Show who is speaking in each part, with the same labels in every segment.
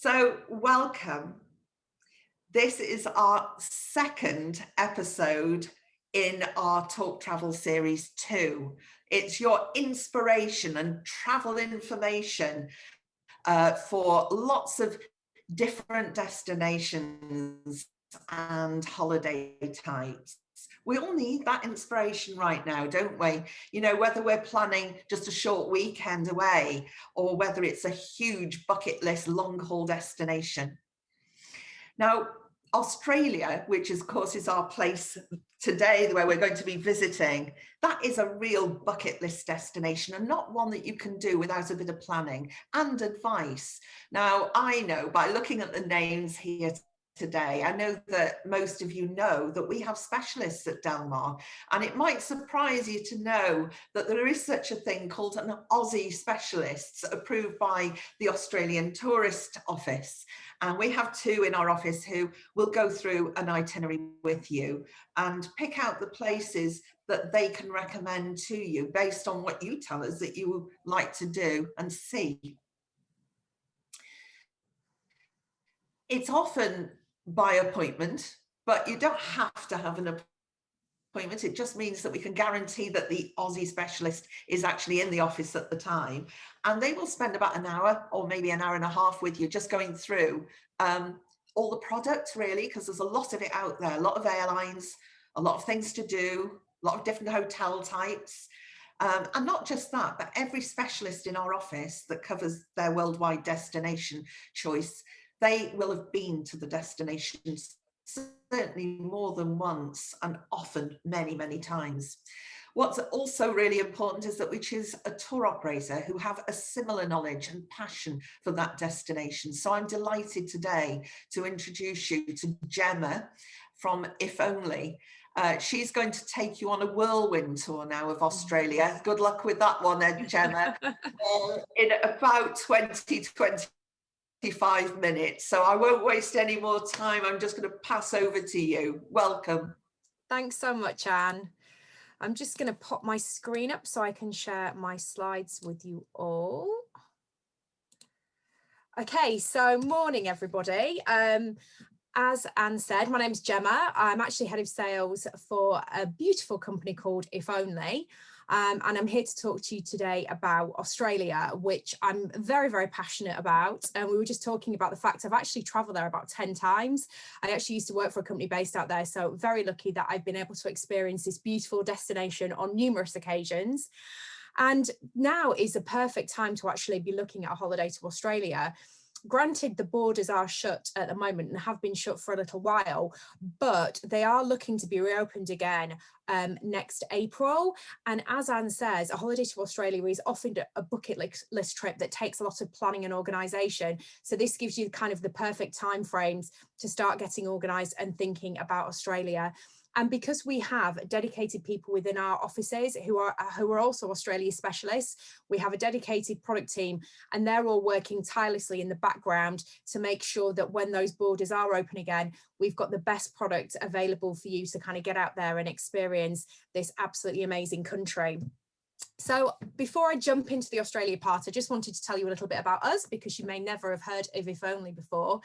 Speaker 1: So, welcome. This is our second episode in our Talk Travel Series 2. It's your inspiration and travel information for lots of different destinations and holiday types. We all need that inspiration right now, don't we? You know, whether we're planning just a short weekend away or whether it's a huge bucket list long haul destination. Now, Australia, which of course is our place today where we're going to be visiting, that is a real bucket list destination and not one that you can do without a bit of planning and advice. Now, I know by looking at the names here today, I know that most of you know that we have specialists at Delmar, and it might surprise you to know that there is such a thing called an Aussie specialist approved by the Australian Tourist Office. And we have two in our office who will go through an itinerary with you and pick out the places that they can recommend to you based on what you tell us that you would like to do and see. It's often by appointment, but you don't have to have an appointment. It just means that we can guarantee that the Aussie specialist is actually in the office at the time, and they will spend about an hour or maybe an hour and a half with you just going through all the products, really, because there's a lot of it out there, a lot of airlines, a lot of things to do, a lot of different hotel types. And not just that, but every specialist in our office that covers their worldwide destination choice, they will have been to the destinations certainly more than once and often many, many times. What's also really important is that we choose a tour operator who have a similar knowledge and passion for that destination. So I'm delighted today to introduce you to Gemma from If Only. She's going to take you on a whirlwind tour now of Australia. Good luck with that one, Gemma. In about 25 minutes. So I won't waste any more time. I'm just going to pass over to you. Welcome.
Speaker 2: Thanks so much, Anne. I'm just going to pop my screen up so I can share my slides with you all. Okay, so morning, everybody. As Anne said, my name's Gemma. I'm actually head of sales for a beautiful company called If Only. And I'm here to talk to you today about Australia, which I'm very, very passionate about. And we were just talking about the fact I've actually traveled there about 10 times. I actually used to work for a company based out there, so very lucky that I've been able to experience this beautiful destination on numerous occasions. And now is a perfect time to actually be looking at a holiday to Australia. Granted, the borders are shut at the moment and have been shut for a little while, but they are looking to be reopened again next April. And as Anne says, a holiday to Australia is often a bucket list trip that takes a lot of planning and organisation. So this gives you kind of the perfect timeframes to start getting organised and thinking about Australia. And because we have dedicated people within our offices who are also Australia specialists, we have a dedicated product team, and they're all working tirelessly in the background to make sure that when those borders are open again, we've got the best product available for you to kind of get out there and experience this absolutely amazing country. So before I jump into the Australia part, I just wanted to tell you a little bit about us, because you may never have heard of If Only before.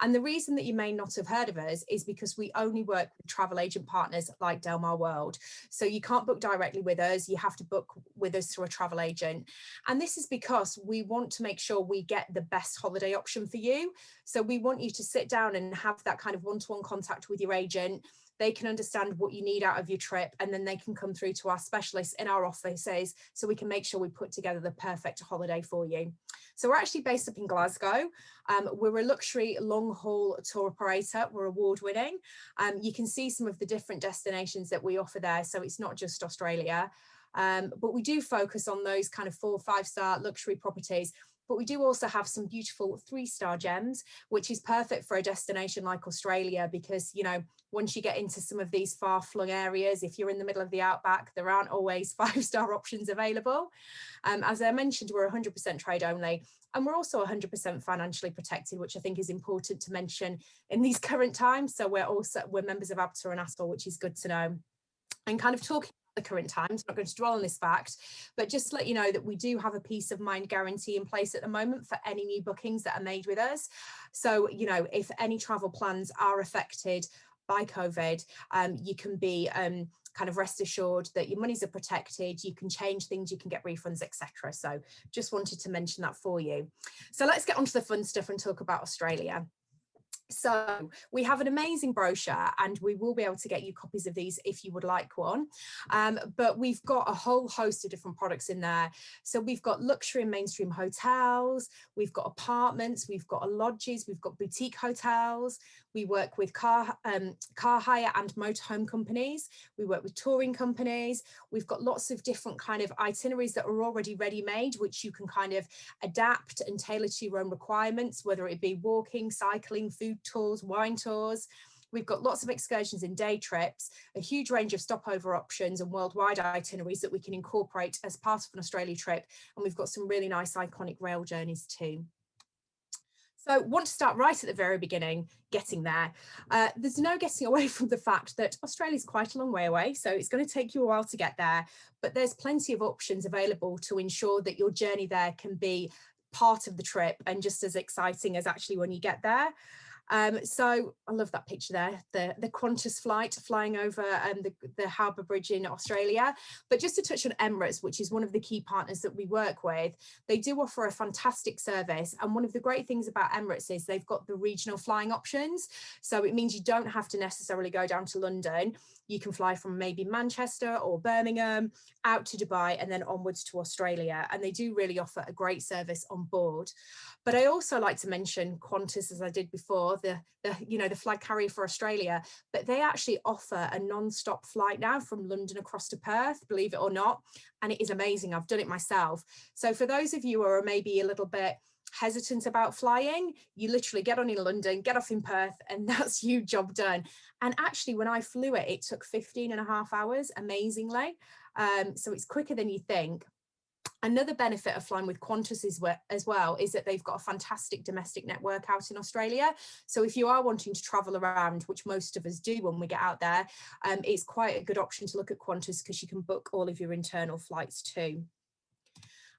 Speaker 2: And the reason that you may not have heard of us is because we only work with travel agent partners like Delmar World. So you can't book directly with us. You have to book with us through a travel agent. And this is because we want to make sure we get the best holiday option for you. So we want you to sit down and have that kind of one-to-one contact with your agent. They can understand what you need out of your trip, and then they can come through to our specialists in our offices so we can make sure we put together the perfect holiday for you. So we're actually based up in Glasgow. We're a luxury long-haul tour operator. We're award-winning. You can see some of the different destinations that we offer there. So it's not just Australia, but we do focus on those kind of 4- or 5-star luxury properties. But we do also have some beautiful 3-star gems, which is perfect for a destination like Australia, because, you know, once you get into some of these far-flung areas, if you're in the middle of the outback, there aren't always 5-star options available. As I mentioned, we're 100% trade only, and we're also 100% financially protected, which I think is important to mention in these current times. So we're members of ABTA and ASTOL, which is good to know. And kind of talking the current times. I'm not going to dwell on this fact, but just to let you know that we do have a peace of mind guarantee in place at the moment for any new bookings that are made with us. So, you know, if any travel plans are affected by COVID, you can be kind of rest assured that your monies are protected, you can change things, you can get refunds, etc. So just wanted to mention that for you. So let's get on to the fun stuff and talk about Australia. So we have an amazing brochure and we will be able to get you copies of these if you would like one. But we've got a whole host of different products in there. So we've got luxury and mainstream hotels, we've got apartments, we've got lodges, we've got boutique hotels. We work with car hire and motorhome companies. We work with touring companies. We've got lots of different kind of itineraries that are already ready-made, which you can kind of adapt and tailor to your own requirements, whether it be walking, cycling, food tours, wine tours. We've got lots of excursions and day trips, a huge range of stopover options and worldwide itineraries that we can incorporate as part of an Australia trip. And we've got some really nice iconic rail journeys too. So want to start right at the very beginning, getting there. There's no getting away from the fact that Australia is quite a long way away, so it's going to take you a while to get there, but there's plenty of options available to ensure that your journey there can be part of the trip and just as exciting as actually when you get there. So I love that picture there, the Qantas flight flying over the harbour bridge in Australia. But just to touch on EMIRATES, which is one of the key partners that we work with, they do offer a fantastic service. And one of the great things about EMIRATES is they've got the regional flying options. So it means you don't have to necessarily go down to London. You can fly from maybe Manchester or Birmingham out to Dubai and then onwards to Australia. And they do really offer a great service on board. But I also like to mention Qantas, as I did before, the flag carrier for Australia, but they actually offer a non-stop flight now from London across to Perth, believe it or not. And it is amazing. I've done it myself. So for those of you who are maybe a little bit hesitant about flying, you literally get on in London, get off in Perth, and that's you, job done. And actually, when I flew it, it took 15.5 hours, amazingly. So it's quicker than you think. Another benefit of flying with Qantas as well is that they've got a fantastic domestic network out in Australia. So if you are wanting to travel around, which most of us do when we get out there, it's quite a good option to look at Qantas because you can book all of your internal flights too.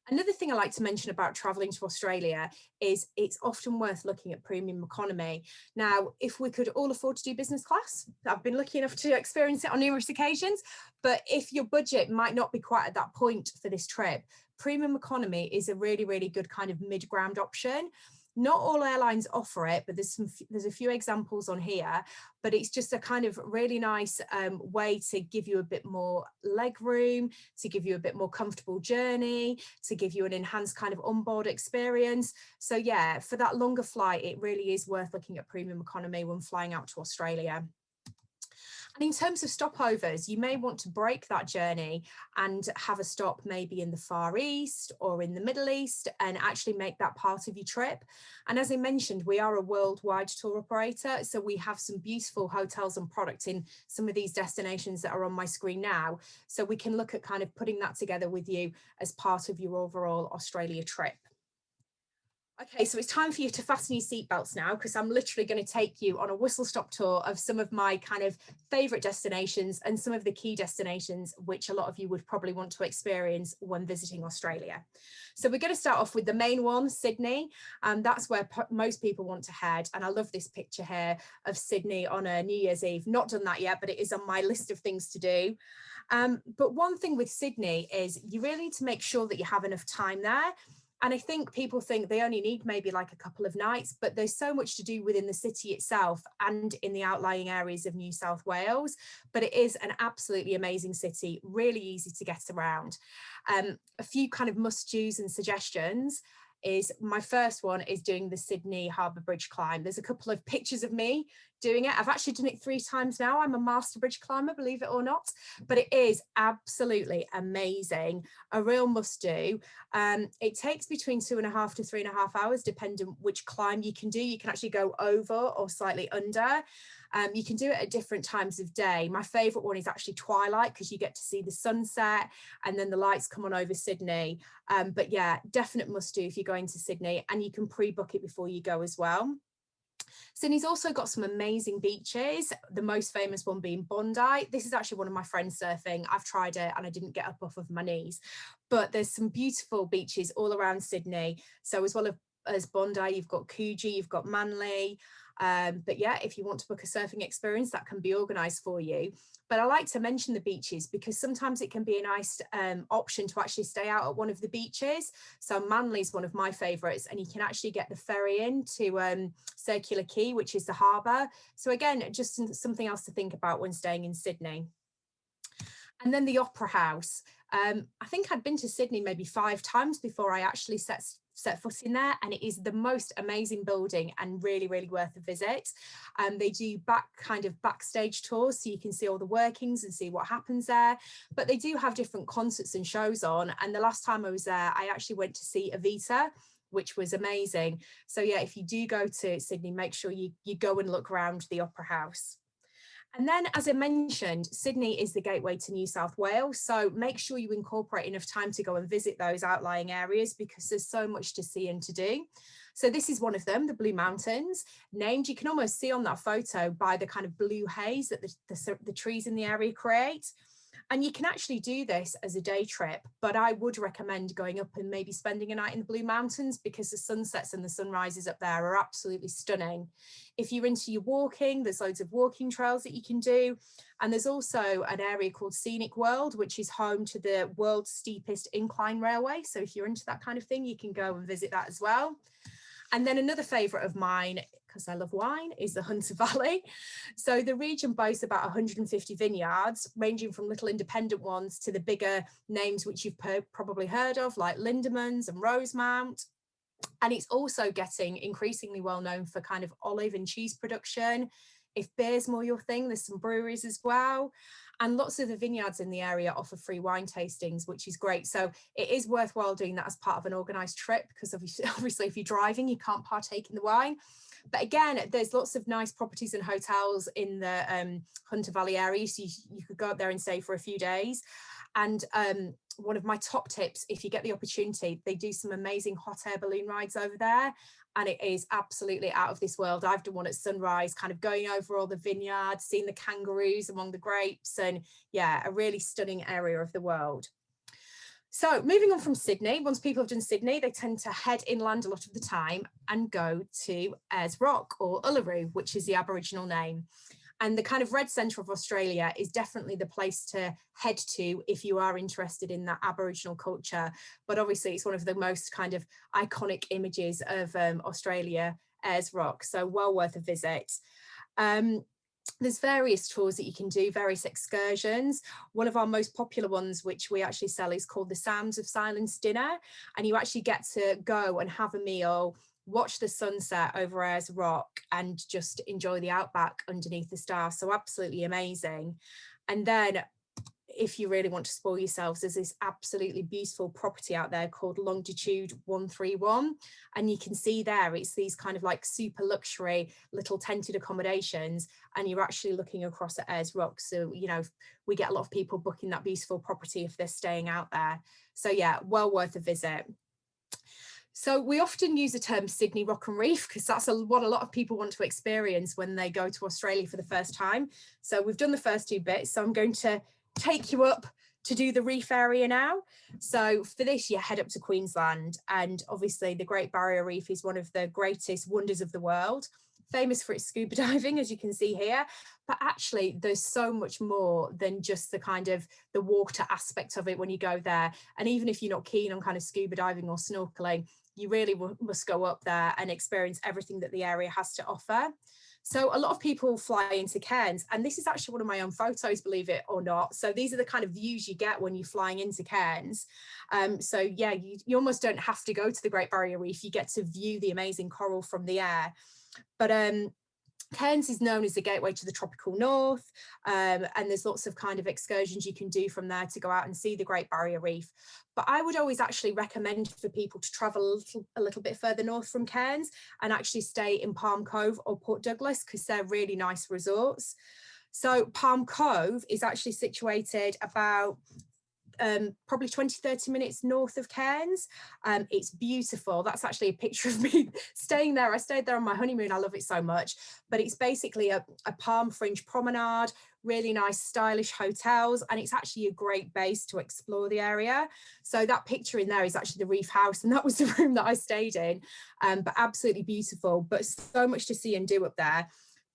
Speaker 2: Another thing I like to mention about traveling to Australia is it's often worth looking at premium economy. Now, if we could all afford to do business class, I've been lucky enough to experience it on numerous occasions, but if your budget might not be quite at that point for this trip, premium economy is a really, really good kind of mid-ground option. Not all airlines offer it, but there's a few examples on here, but it's just a kind of really nice way to give you a bit more leg room, to give you a bit more comfortable journey, to give you an enhanced kind of onboard experience. So yeah, for that longer flight, it really is worth looking at premium economy when flying out to Australia. And in terms of stopovers, you may want to break that journey and have a stop maybe in the Far East or in the Middle East and actually make that part of your trip. And as I mentioned, we are a worldwide tour operator. So we have some beautiful hotels and products in some of these destinations that are on my screen now. So we can look at kind of putting that together with you as part of your overall Australia trip. Okay, so it's time for you to fasten your seatbelts now because I'm literally going to take you on a whistle-stop tour of some of my kind of favourite destinations and some of the key destinations which a lot of you would probably want to experience when visiting Australia. So we're going to start off with the main one, Sydney, and that's where most people want to head. And I love this picture here of Sydney on a New Year's Eve. Not done that yet, but it is on my list of things to do. But one thing with Sydney is you really need to make sure that you have enough time there. And I think people think they only need maybe like a couple of nights, but there's so much to do within the city itself and in the outlying areas of New South Wales. But it is an absolutely amazing city, really easy to get around. A few kind of must-dos and suggestions is my first one is doing the Sydney Harbour Bridge climb. There's a couple of pictures of me doing it. I've actually done it 3 times now. I'm a master bridge climber, believe it or not, but it is absolutely amazing. A real must do. It takes between 2.5 to 3.5 hours, depending which climb you can do. You can actually go over or slightly under. You can do it at different times of day. My favourite one is actually twilight because you get to see the sunset and then the lights come on over Sydney. But yeah, definite must do if you're going to Sydney, and you can pre-book it before you go as well. Sydney's also got some amazing beaches, the most famous one being Bondi. This is actually one of my friends surfing. I've tried it and I didn't get up off of my knees, but there's some beautiful beaches all around Sydney. So as well as Bondi, you've got Coogee, you've got Manly. But yeah, if you want to book a surfing experience, that can be organised for you. But I like to mention the beaches because sometimes it can be a nice option to actually stay out at one of the beaches. So Manly is one of my favourites, and you can actually get the ferry in to Circular Quay, which is the harbour. So again, just something else to think about when staying in Sydney. And then the Opera House. I think I'd been to Sydney maybe 5 times before I actually set foot in there, and it is the most amazing building and really, really worth a visit. They do backstage tours, so you can see all the workings and see what happens there, but they do have different concerts and shows on. And the last time I was there, I actually went to see Evita, which was amazing. So yeah, if you do go to Sydney, make sure you go and look around the Opera House. And then, as I mentioned, Sydney is the gateway to New South Wales. So make sure you incorporate enough time to go and visit those outlying areas because there's so much to see and to do. So this is one of them, the Blue Mountains, named, you can almost see on that photo by the kind of blue haze that the trees in the area create. And you can actually do this as a day trip, but I would recommend going up and maybe spending a night in the Blue Mountains because the sunsets and the sunrises up there are absolutely stunning. If you're into your walking, there's loads of walking trails that you can do. And there's also an area called Scenic World, which is home to the world's steepest incline railway. So if you're into that kind of thing, you can go and visit that as well. And then another favourite of mine, because I love wine, is the Hunter Valley. So the region boasts about 150 vineyards, ranging from little independent ones to the bigger names which you've probably heard of, like Lindemans and Rosemount. And it's also getting increasingly well known for kind of olive and cheese production. If beer's more your thing, there's some breweries as well. And lots of the vineyards in the area offer free wine tastings, which is great. So it is worthwhile doing that as part of an organised trip because obviously if you're driving, you can't partake in the wine. But again, there's lots of nice properties and hotels in the Hunter Valley area. So you could go up there and stay for a few days. And one of my top tips, if you get the opportunity, they do some amazing hot air balloon rides over there. And it is absolutely out of this world. I've done one at sunrise, kind of going over all the vineyards, seeing the kangaroos among the grapes, and yeah, a really stunning area of the world. So moving on from Sydney, once people have done Sydney, they tend to head inland a lot of the time and go to Ayers Rock or Uluru, which is the Aboriginal name. And the kind of red centre of Australia is definitely the place to head to if you are interested in that Aboriginal culture. But obviously it's one of the most kind of iconic images of Australia, Ayers Rock. So well worth a visit. There's various tours that you can do, various excursions. One of our most popular ones, which we actually sell, is called the Sounds of Silence Dinner. And you actually get to go and have a meal, watch the sunset over Ayers Rock and just enjoy the outback underneath the stars. So absolutely amazing. And then if you really want to spoil yourselves, there's this absolutely beautiful property out there called Longitude 131. And you can see there, it's these kind of like super luxury little tented accommodations. And you're actually looking across at Ayers Rock. So, you know, we get a lot of people booking that beautiful property if they're staying out there. So yeah, well worth a visit. So we often use the term Sydney Rock and Reef because that's what a lot of people want to experience when they go to Australia for the first time. So we've done the first 2 bits. So I'm going to take you up to do the reef area now. So for this, you head up to Queensland. And obviously the Great Barrier Reef is one of the greatest wonders of the world, famous for its scuba diving, as you can see here. But actually, there's so much more than just the kind of the water aspect of it when you go there. And even if you're not keen on kind of scuba diving or snorkeling, you really must go up there and experience everything that the area has to offer. So a lot of people fly into Cairns, and this is actually one of my own photos, believe it or not. So these are the kind of views you get when you're flying into Cairns. So yeah, you almost don't have to go to the Great Barrier Reef. You get to view the amazing coral from the air. But Cairns is known as the gateway to the tropical north, and there's lots of kind of excursions you can do from there to go out and see the Great Barrier Reef. But I would always actually recommend for people to travel a little bit further north from Cairns and actually stay in Palm Cove or Port Douglas because they're really nice resorts. So Palm Cove is actually situated about probably 20-30 minutes north of Cairns. It's beautiful. That's actually a picture of me staying there. I stayed there on my honeymoon. I love it so much. But it's basically a palm fringe promenade, really nice stylish hotels, and it's actually a great base to explore the area. So that picture in there is actually the Reef House, and that was the room that I stayed in. But absolutely beautiful, but so much to see and do up there.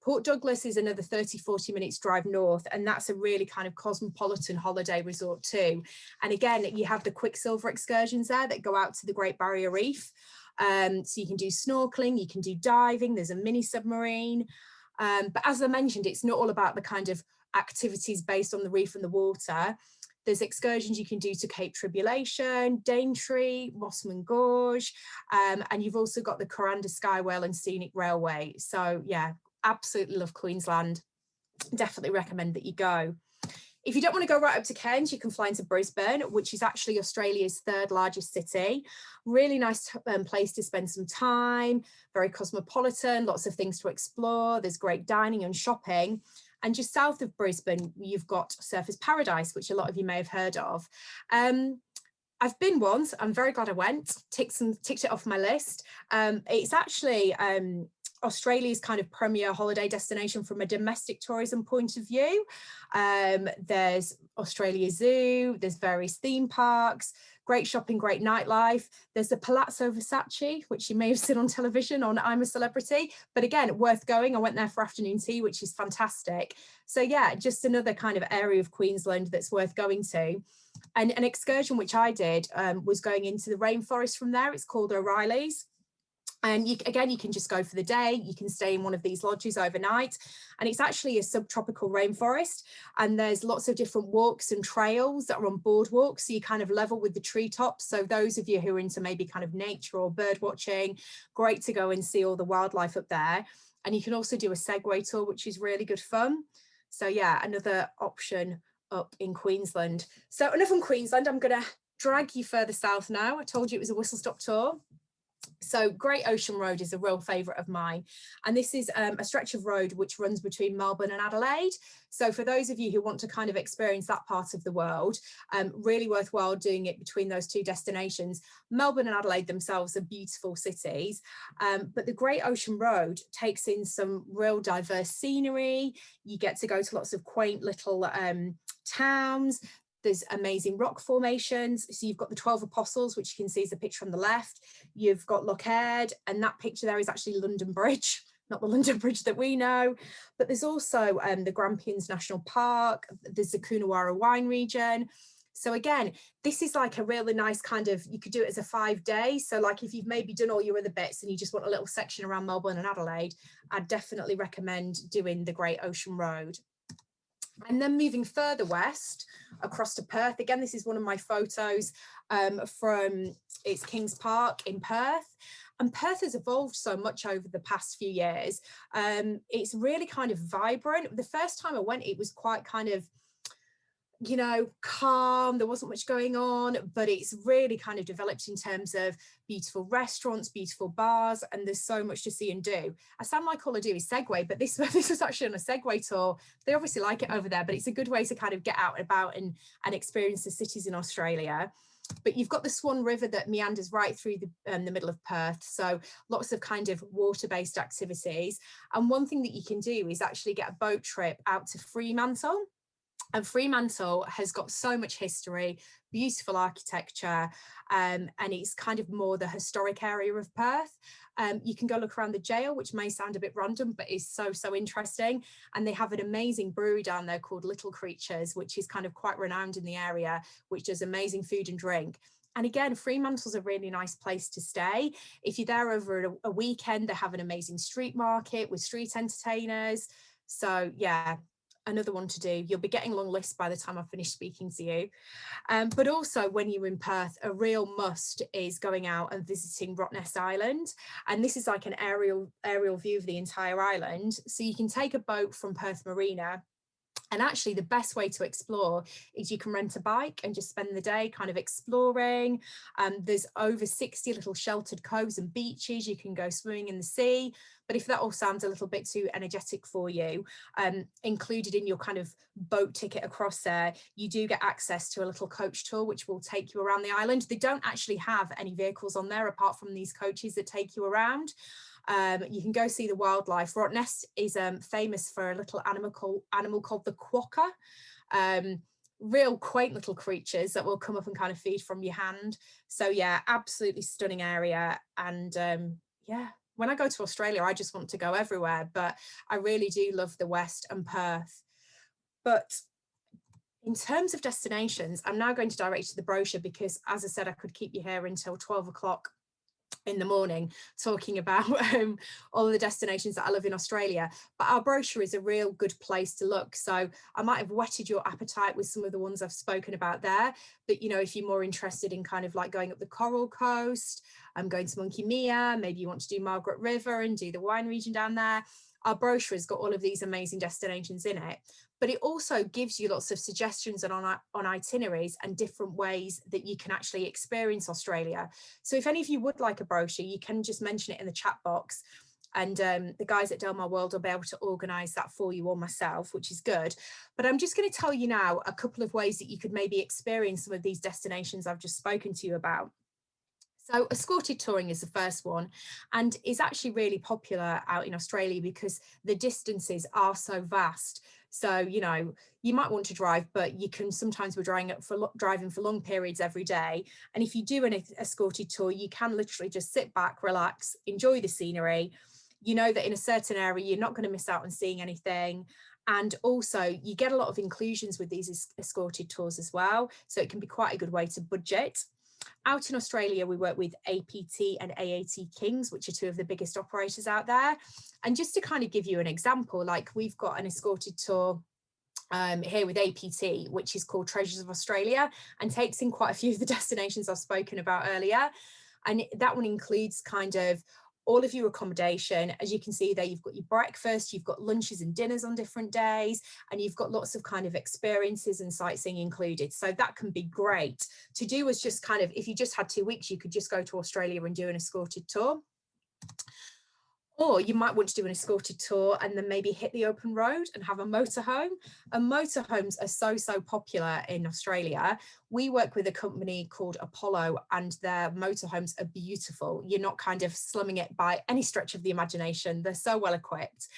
Speaker 2: Port Douglas is another 30-40 minutes drive north, and that's a really kind of cosmopolitan holiday resort too. And again, you have the Quicksilver excursions there that go out to the Great Barrier Reef. So you can do snorkeling, you can do diving, there's a mini submarine. But as I mentioned, it's not all about the kind of activities based on the reef and the water. There's excursions you can do to Cape Tribulation, Daintree, Mossman Gorge, and you've also got the Kuranda Skywell and Scenic Railway. So yeah, absolutely love Queensland. Definitely recommend that you go. If you don't want to go right up to Cairns, you can fly into Brisbane, which is actually Australia's third largest city. Really nice place to spend some time, very cosmopolitan, lots of things to explore. There's great dining and shopping. And just south of Brisbane, you've got Surfers Paradise, which a lot of you may have heard of. I've been once, I'm very glad I went, ticked it off my list. It's actually Australia's kind of premier holiday destination from a domestic tourism point of view. There's Australia Zoo, there's various theme parks, great shopping, great nightlife. There's the Palazzo Versace, which you may have seen on television on I'm a Celebrity, but again, worth going. I went there for afternoon tea, which is fantastic. So yeah, just another kind of area of Queensland that's worth going to. And an excursion which I did was going into the rainforest from there. It's called O'Reilly's. And you can just go for the day. You can stay in one of these lodges overnight. And it's actually a subtropical rainforest. And there's lots of different walks and trails that are on boardwalks. So you kind of level with the treetops. So those of you who are into maybe kind of nature or bird watching, great to go and see all the wildlife up there. And you can also do a Segway tour, which is really good fun. So yeah, another option up in Queensland. So enough on Queensland. I'm going to drag you further south now. I told you it was a whistle stop tour. So Great Ocean Road is a real favourite of mine. And this is a stretch of road which runs between Melbourne and Adelaide. So for those of you who want to kind of experience that part of the world, really worthwhile doing it between those two destinations. Melbourne and Adelaide themselves are beautiful cities, but the Great Ocean Road takes in some real diverse scenery. You get to go to lots of quaint little towns. There's amazing rock formations. So you've got the 12 Apostles, which you can see is the picture on the left. You've got Lochhead, and that picture there is actually London Bridge, not the London Bridge that we know. But there's also the Grampians National Park. There's the Coonawarra wine region. So again, this is like a really nice kind of, you could do it as a 5-day. So like if you've maybe done all your other bits and you just want a little section around Melbourne and Adelaide, I'd definitely recommend doing the Great Ocean Road. And then moving further west across to Perth. Again, this is one of my photos from it's Kings Park in Perth. And Perth has evolved so much over the past few years. It's really kind of vibrant. The first time I went, it was quite kind of, you know, calm. There wasn't much going on, but it's really kind of developed in terms of beautiful restaurants, beautiful bars, and there's so much to see and do. I sound like all I do is segue, but this was actually on a Segway tour. They obviously like it over there, but it's a good way to kind of get out and about and experience the cities in Australia. But you've got the Swan River that meanders right through the middle of Perth. So lots of kind of water-based activities. And one thing that you can do is actually get a boat trip out to Fremantle. And Fremantle has got so much history, beautiful architecture, and it's kind of more the historic area of Perth. You can go look around the jail, which may sound a bit random, but is so interesting. And they have an amazing brewery down there called Little Creatures, which is kind of quite renowned in the area, which does amazing food and drink. And again, Fremantle's a really nice place to stay. If you're there over a weekend, they have an amazing street market with street entertainers. So yeah, another one to do. You'll be getting a long list by the time I finish speaking to you. But also when you're in Perth, a real must is going out and visiting Rottnest Island. And this is like an aerial view of the entire island. So you can take a boat from Perth Marina And actually the best way to explore is you can rent a bike and just spend the day kind of exploring. There's over 60 little sheltered coves and beaches. You can go swimming in the sea. But if that all sounds a little bit too energetic for you, included in your kind of boat ticket across there, you do get access to a little coach tour, which will take you around the island. They don't actually have any vehicles on there apart from these coaches that take you around. You can go see the wildlife. Rottnest is famous for a little animal called the quokka. Real quaint little creatures that will come up and kind of feed from your hand. So yeah, absolutely stunning area. And yeah, when I go to Australia, I just want to go everywhere, but I really do love the West and Perth. But in terms of destinations, I'm now going to direct you to the brochure because, as I said, I could keep you here until 12 o'clock in the morning talking about all of the destinations that I love in Australia. But our brochure is a real good place to look. So I might have whetted your appetite with some of the ones I've spoken about there. But, you know, if you're more interested in kind of like going up the Coral Coast, going to Monkey Mia, maybe you want to do Margaret River and do the wine region down there, our brochure has got all of these amazing destinations in it. But it also gives you lots of suggestions on itineraries and different ways that you can actually experience Australia. So if any of you would like a brochure, you can just mention it in the chat box, and the guys at Delmar World will be able to organise that for you or myself, which is good. But I'm just going to tell you now a couple of ways that you could maybe experience some of these destinations I've just spoken to you about. So escorted touring is the first one, and is actually really popular out in Australia because the distances are so vast. So, you know, you might want to drive, but you can sometimes be driving for long periods every day. And if you do an escorted tour, you can literally just sit back, relax, enjoy the scenery. You know that in a certain area, you're not going to miss out on seeing anything. And also you get a lot of inclusions with these escorted tours as well. So it can be quite a good way to budget. Out in Australia, we work with APT and AAT Kings, which are two of the biggest operators out there. And just to kind of give you an example, like we've got an escorted tour here with APT, which is called Treasures of Australia, and takes in quite a few of the destinations I've spoken about earlier. And that one includes kind of all of your accommodation. As you can see there, you've got your breakfast, you've got lunches and dinners on different days, and you've got lots of kind of experiences and sightseeing included. So that can be great to do as just kind of, if you just had 2 weeks, you could just go to Australia and do an escorted tour. Or you might want to do an escorted tour and then maybe hit the open road and have a motorhome. And motorhomes are so popular in Australia. We work with a company called Apollo, and their motorhomes are beautiful. You're not kind of slumming it by any stretch of the imagination. They're so well equipped.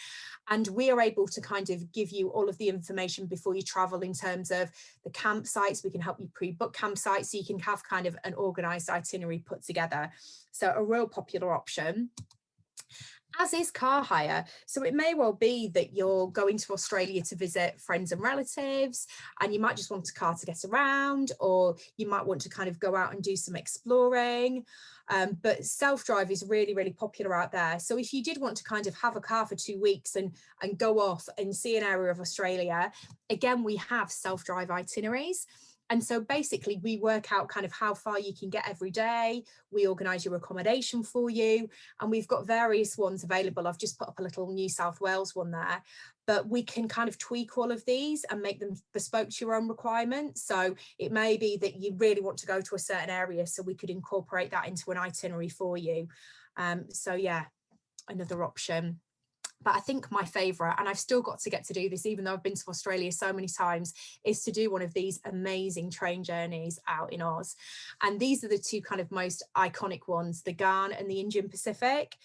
Speaker 2: And we are able to kind of give you all of the information before you travel in terms of the campsites. We can help you pre-book campsites so you can have kind of an organised itinerary put together. So a real popular option. As is car hire. So it may well be that you're going to Australia to visit friends and relatives, and you might just want a car to get around, or you might want to kind of go out and do some exploring. But self-drive is really popular out there. So if you did want to kind of have a car for 2 weeks and go off and see an area of Australia, again, we have self-drive itineraries. And so basically we work out kind of how far you can get every day. We organise your accommodation for you, and we've got various ones available. I've just put up a little New South Wales one there, but we can kind of tweak all of these and make them bespoke to your own requirements. So it may be that you really want to go to a certain area, so we could incorporate that into an itinerary for you. So yeah, another option. But I think my favourite, and I've still got to get to do this even though I've been to Australia so many times, is to do one of these amazing train journeys out in Oz. And these are the two kind of most iconic ones, the Ghan and the Indian Pacific.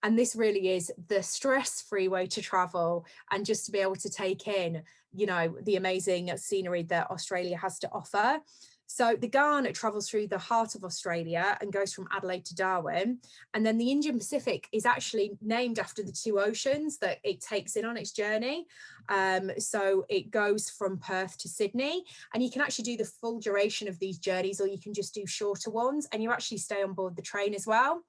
Speaker 2: And this really is the stress-free way to travel, and just to be able to take in, you know, the amazing scenery that Australia has to offer. So the Ghan travels through the heart of Australia and goes from Adelaide to Darwin. And then the Indian Pacific is actually named after the two oceans that it takes in on its journey. So it goes from Perth to Sydney, and you can actually do the full duration of these journeys, or you can just do shorter ones, and you actually stay on board the train as well.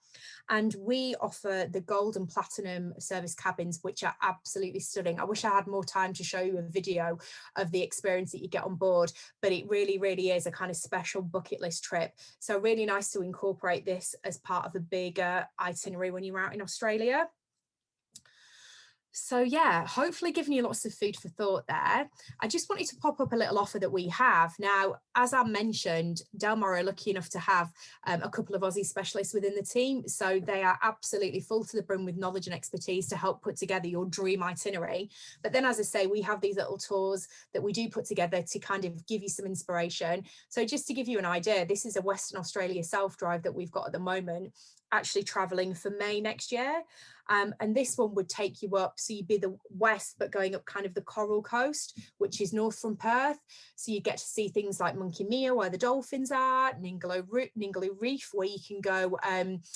Speaker 2: And we offer the gold and platinum service cabins, which are absolutely stunning. I wish I had more time to show you a video of the experience that you get on board, but it really is a kind of special bucket list trip. So really nice to incorporate this as part of a bigger itinerary when you're out in Australia. So yeah, hopefully giving you lots of food for thought there. I just wanted to pop up a little offer that we have. Now, as I mentioned, Delmar are lucky enough to have a couple of Aussie specialists within the team. So they are absolutely full to the brim with knowledge and expertise to help put together your dream itinerary. But then, as I say, we have these little tours that we do put together to kind of give you some inspiration. So just to give you an idea, this is a Western Australia self-drive that we've got at the moment, actually traveling for May next year. And this one would take you up, so you'd be the west, but going up kind of the Coral Coast, which is north from Perth. So you get to see things like Monkey Mia, where the dolphins are, Ningaloo Reef, where you can go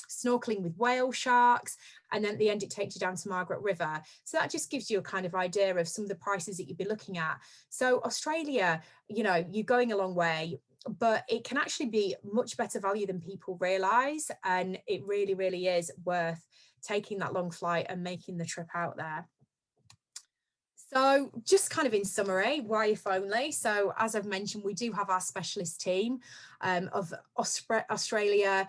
Speaker 2: snorkeling with whale sharks. And then at the end, it takes you down to Margaret River. So that just gives you a kind of idea of some of the prices that you'd be looking at. So Australia, you know, you're going a long way, but it can actually be much better value than people realize. And it really, really is worth taking that long flight and making the trip out there. So just kind of in summary, why if only? So as I've mentioned, we do have our specialist team of Australia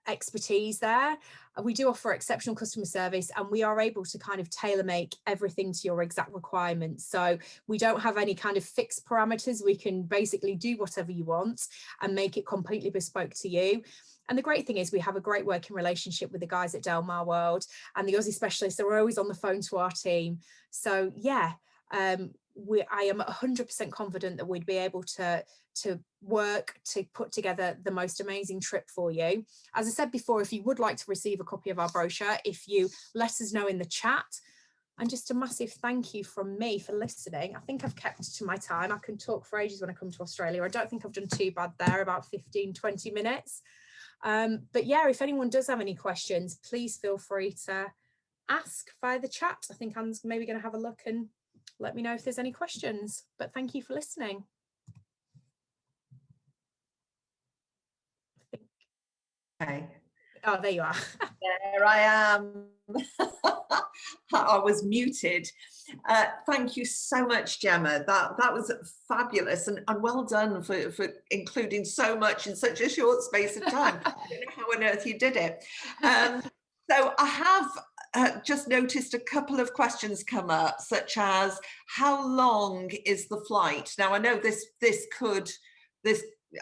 Speaker 2: expertise there. We do offer exceptional customer service, and we are able to kind of tailor make everything to your exact requirements. So we don't have any kind of fixed parameters. We can basically do whatever you want and make it completely bespoke to you. And the great thing is we have a great working relationship with the guys at Delmar World, and the Aussie specialists are always on the phone to our team. So yeah, I am 100% confident that we'd be able to work to put together the most amazing trip for you. As I said before, if you would like to receive a copy of our brochure, if you let us know in the chat. And just a massive thank you from me for listening. I think I've kept to my time. I can talk for ages when I come to Australia. I don't think I've done too bad there, about 15, 20 minutes. But yeah, if anyone does have any questions, please feel free to ask via the chat. I think Anne's maybe going to have a look and let me know if there's any questions. But thank you for listening.
Speaker 1: Okay.
Speaker 2: Oh, there you are.
Speaker 1: There I am. I was muted. Thank you so much, Gemma. That was fabulous, and well done for including so much in such a short space of time. I don't know how on earth you did it. So I have just noticed a couple of questions come up, such as how long is the flight? Now I know this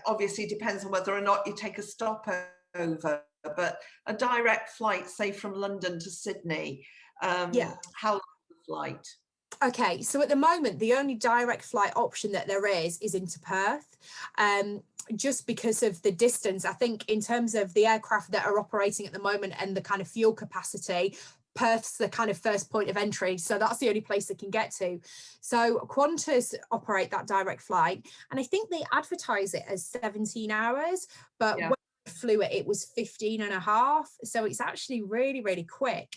Speaker 1: obviously depends on whether or not you take a stopover, but a direct flight, say from London to Sydney,
Speaker 2: Yeah.
Speaker 1: how long is the flight?
Speaker 2: Okay, so at the moment, the only direct flight option that there is into Perth. Just because of the distance, I think in terms of the aircraft that are operating at the moment and the kind of fuel capacity, Perth's the kind of first point of entry. So that's the only place they can get to. So QANTAS operate that direct flight. And I think they advertise it as 17 hours, but when I flew it, it was 15 and a half. So it's actually really, really quick.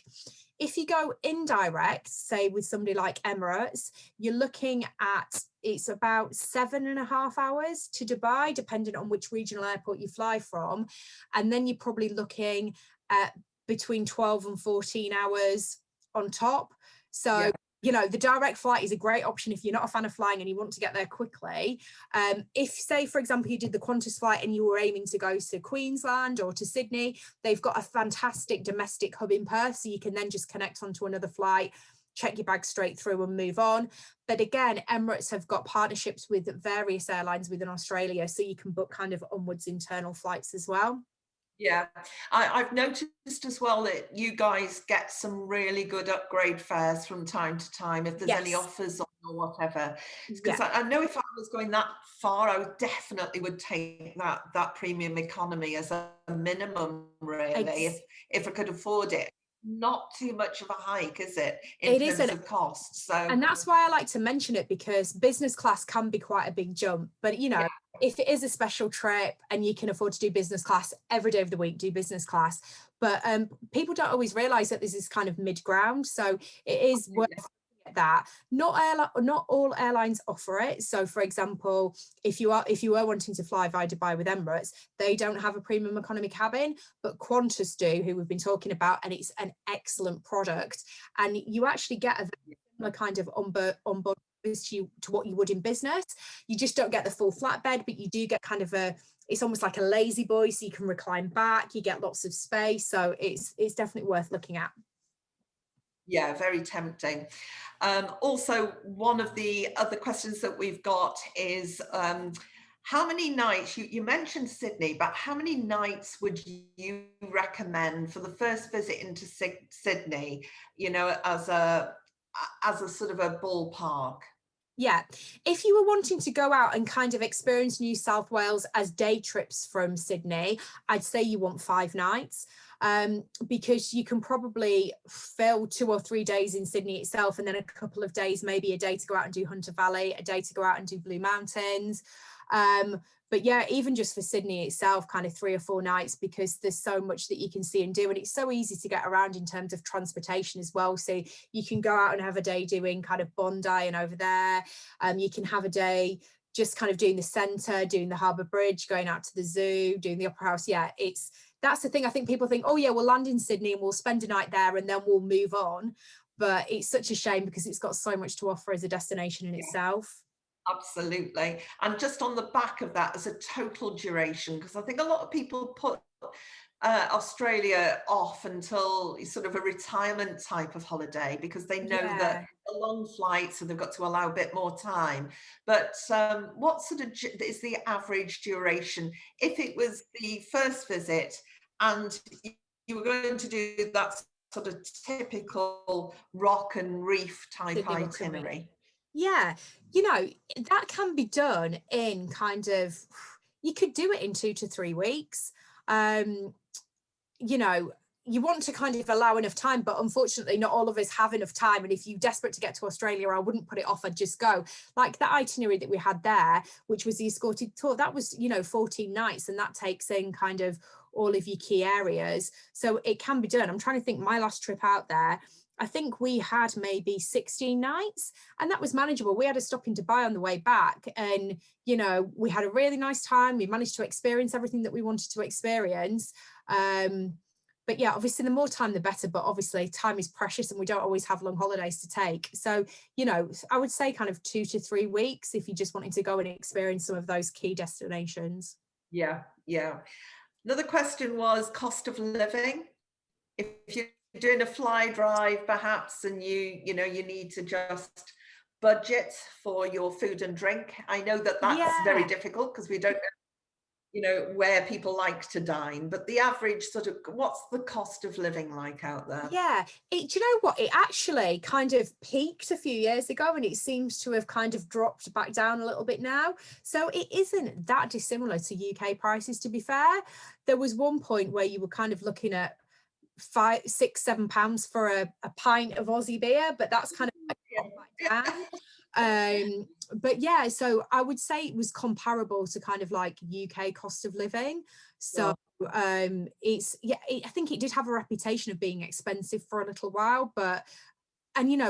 Speaker 2: If you go indirect, say with somebody like EMIRATES, you're looking at, it's about 7.5 hours to Dubai, depending on which regional airport you fly from. And then you're probably looking at between 12 and 14 hours on top. So, you know, the direct flight is a great option if you're not a fan of flying and you want to get there quickly. If, say, for example, you did the QANTAS flight and you were aiming to go to Queensland or to Sydney, they've got a fantastic domestic hub in Perth, so you can then just connect onto another flight, check your bag straight through and move on. But again, Emirates have got partnerships with various airlines within Australia, so you can book kind of onwards internal flights as well.
Speaker 1: Yeah, I've noticed as well that you guys get some really good upgrade fares from time to time if there's any offers on or whatever. Because I know if I was going that far, I would definitely take that premium economy as a minimum, really, if I could afford it. Not too much of a hike, is it, in terms of costs? So,
Speaker 2: and that's why I like to mention it, because business class can be quite a big jump. But you know, if it is a special trip and you can afford to do business class every day of the week, do business class. But people don't always realize that this is kind of mid-ground, so it is worth that. Not all airlines offer it. So for example, if you were wanting to fly via Dubai with Emirates, they don't have a premium economy cabin, but QANTAS do, who we've been talking about, and it's an excellent product, and you actually get a similar kind of onboard to what you would in business. You just don't get the full flatbed, but you do get kind of it's almost like a lazy boy, so you can recline back, you get lots of space, so it's definitely worth looking at.
Speaker 1: Yeah, very tempting. Also, one of the other questions that we've got is how many nights, you mentioned Sydney, but how many nights would you recommend for the first visit into Sydney, you know, as a sort of a ballpark?
Speaker 2: Yeah, if you were wanting to go out and kind of experience New South Wales as day trips from Sydney, I'd say you want 5 nights, because you can probably fill 2 or 3 days in Sydney itself, and then a couple of days, maybe a day to go out and do Hunter Valley, a day to go out and do Blue Mountains. But yeah, even just for Sydney itself, kind of 3 or 4 nights, because there's so much that you can see and do, and it's so easy to get around in terms of transportation as well. So you can go out and have a day doing kind of Bondi and over there. You can have a day just kind of doing the centre, doing the Harbour Bridge, going out to the zoo, doing the Opera House. Yeah, that's the thing. I think people think, oh yeah, we'll land in Sydney and we'll spend a night there and then we'll move on. But it's such a shame because it's got so much to offer as a destination in itself.
Speaker 1: Absolutely. And just on the back of that, as a total duration, because I think a lot of people put Australia off until sort of a retirement type of holiday because they know that
Speaker 2: Yeah.
Speaker 1: a long flight, so they've got to allow a bit more time. But what sort of is the average duration? If it was the first visit and you were going to do that sort of typical rock and reef type
Speaker 2: Sydney Rock and Reef.
Speaker 1: itinerary.
Speaker 2: Yeah, that can be done in kind of, you could do it in 2 to 3 weeks. Um, you know, you want to kind of allow enough time, but unfortunately not all of us have enough time. And if you're desperate to get to Australia, I wouldn't put it off, I'd just go. Like that itinerary that we had there, which was the escorted tour, that was, 14 nights, and that takes in kind of all of your key areas. So it can be done. I'm trying to think, my last trip out there, I think we had maybe 16 nights, and that was manageable. We had a stop in Dubai on the way back, and we had a really nice time. We managed to experience everything that we wanted to experience. But yeah, obviously the more time the better, but obviously time is precious and we don't always have long holidays to take. So I would say kind of 2 to 3 weeks if you just wanted to go and experience some of those key destinations.
Speaker 1: Yeah, yeah. Another question was cost of living. If you're doing a fly drive perhaps and you need to just budget for your food and drink. I know that that's very
Speaker 2: Yeah.
Speaker 1: difficult because we don't know where people like to dine, but the average sort of, what's the cost of living like out there?
Speaker 2: Yeah, do you know what? It actually kind of peaked a few years ago and it seems to have kind of dropped back down a little bit now. So it isn't that dissimilar to UK prices, to be fair. There was one point where you were kind of looking at £5, £6, £7 for a pint of Aussie beer, but that's kind of like back down. But yeah, so I would say it was comparable to kind of like UK cost of living. So I think it did have a reputation of being expensive for a little while, but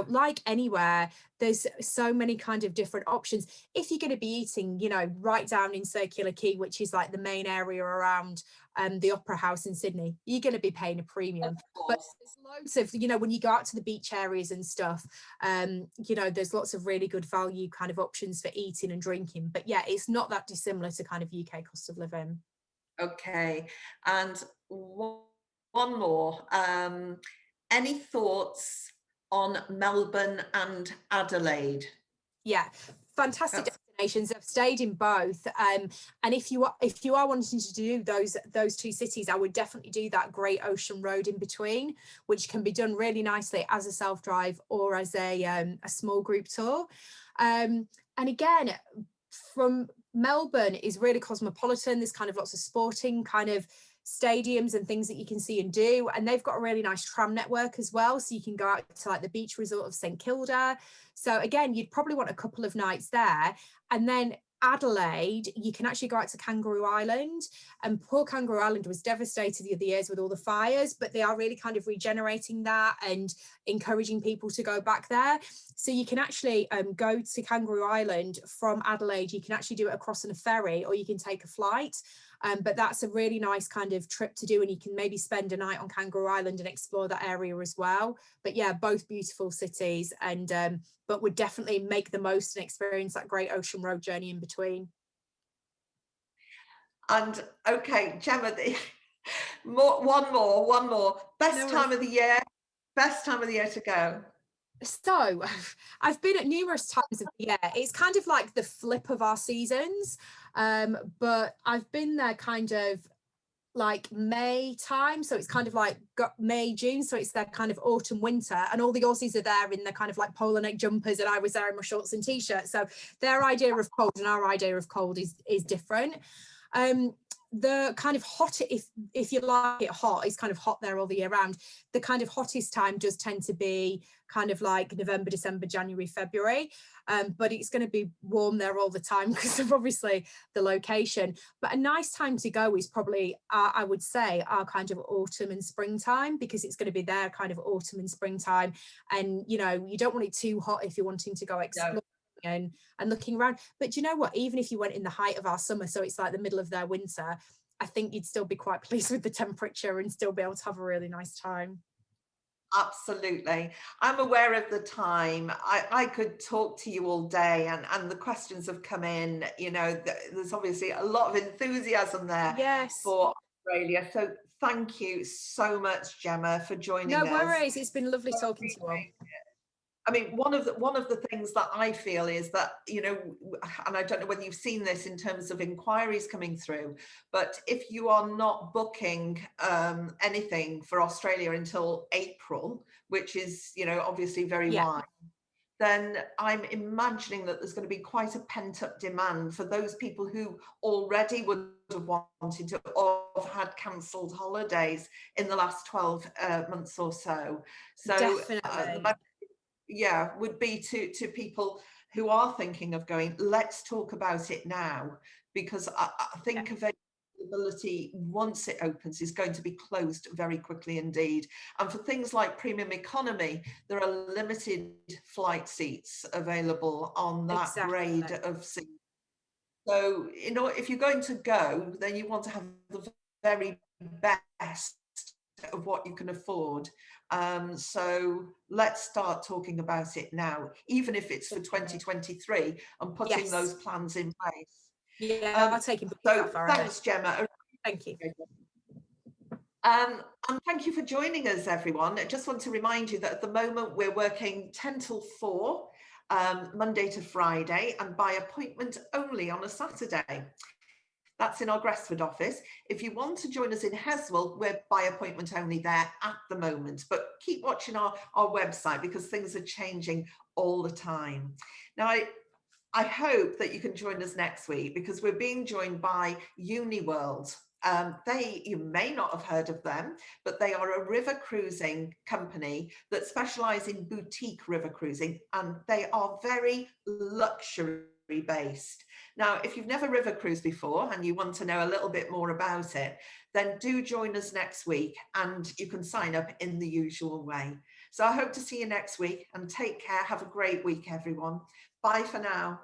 Speaker 2: like anywhere, there's so many kind of different options. If you're going to be eating, right down in Circular Quay, which is like the main area around the Opera House in Sydney, you're going to be paying a premium. But there's loads of, when you go out to the beach areas and stuff, there's lots of really good value kind of options for eating and drinking. But yeah, it's not that dissimilar to kind of UK cost of living.
Speaker 1: Okay. And one more. Any thoughts on Melbourne and Adelaide?
Speaker 2: Yeah, fantastic destinations. I've stayed in both, and if you are wanting to do those two cities, I would definitely do that Great Ocean Road in between, which can be done really nicely as a self-drive or as a small group tour. And again, from Melbourne is really cosmopolitan. There's kind of lots of sporting kind of stadiums and things that you can see and do, and they've got a really nice tram network as well, so you can go out to like the beach resort of St Kilda. So again, you'd probably want a couple of nights there. And then Adelaide, you can actually go out to Kangaroo Island, and poor Kangaroo Island was devastated the other years with all the fires, but they are really kind of regenerating that and encouraging people to go back there. So you can actually go to Kangaroo Island from Adelaide. You can actually do it across on a ferry, or you can take a flight. But that's a really nice kind of trip to do, and you can maybe spend a night on Kangaroo Island and explore that area as well. But yeah, both beautiful cities, and but would definitely make the most and experience that Great Ocean Road journey in between.
Speaker 1: And okay, Gemma, one more. Best time of the year Best time of the year to go?
Speaker 2: So I've been at numerous times of the year. It's kind of like the flip of our seasons. But I've been there kind of like May time, so it's kind of like May, June, so it's their kind of autumn, winter, and all the Aussies are there in their kind of like polar neck jumpers, and I was there in my shorts and t-shirt. So their idea of cold and our idea of cold is different. The kind of hot, if you like it hot, it's kind of hot there all the year round. The kind of hottest time does tend to be kind of like November, December, January, February. But it's going to be warm there all the time because of obviously the location. But a nice time to go is probably, I would say, our kind of autumn and springtime, because it's going to be their kind of autumn and springtime. And, you know, you don't want it too hot if you're wanting to go explore. No. And looking around. But do you know what, even if you went in the height of our summer, so it's like the middle of their winter, I think you'd still be quite pleased with the temperature and still be able to have a really nice time.
Speaker 1: Absolutely. I'm aware of the time. I could talk to you all day, and the questions have come in. You know, there's obviously a lot of enthusiasm there for Australia. So thank you so much, Gemma, for joining us.
Speaker 2: No worries. It's been lovely talking to you all.
Speaker 1: I mean, one of the things that I feel is that, you know, and I don't know whether you've seen this in terms of inquiries coming through, but if you are not booking anything for Australia until April, which is, you know, obviously very wide, then I'm imagining that there's going to be quite a pent-up demand for those people who already would have wanted to, or have had cancelled holidays in the last 12 months or so. So
Speaker 2: definitely.
Speaker 1: Would be to people who are thinking of going, let's talk about it now, because I think availability once it opens is going to be closed very quickly indeed. And for things like premium economy, there are limited flight seats available on that grade of seat. So, you know, if you're going to go, then you want to have the very best of what you can afford. So let's start talking about it now, even if it's for 2023, and putting those plans in place.
Speaker 2: I'll take him.
Speaker 1: So thanks, Gemma.
Speaker 2: Thank you.
Speaker 1: And thank you for joining us, everyone. I just want to remind you that at the moment we're working 10 till 4, Monday to Friday, and by appointment only on a Saturday. That's in our Gresford office. If you want to join us in Heswell, we're by appointment only there at the moment, but keep watching our website, because things are changing all the time. Now, I hope that you can join us next week, because we're being joined by UniWorld. You may not have heard of them, but they are a river cruising company that specialize in boutique river cruising, and they are very luxury based. Now, if you've never river cruised before and you want to know a little bit more about it, then do join us next week, and you can sign up in the usual way. So I hope to see you next week, and take care. Have a great week, everyone. Bye for now.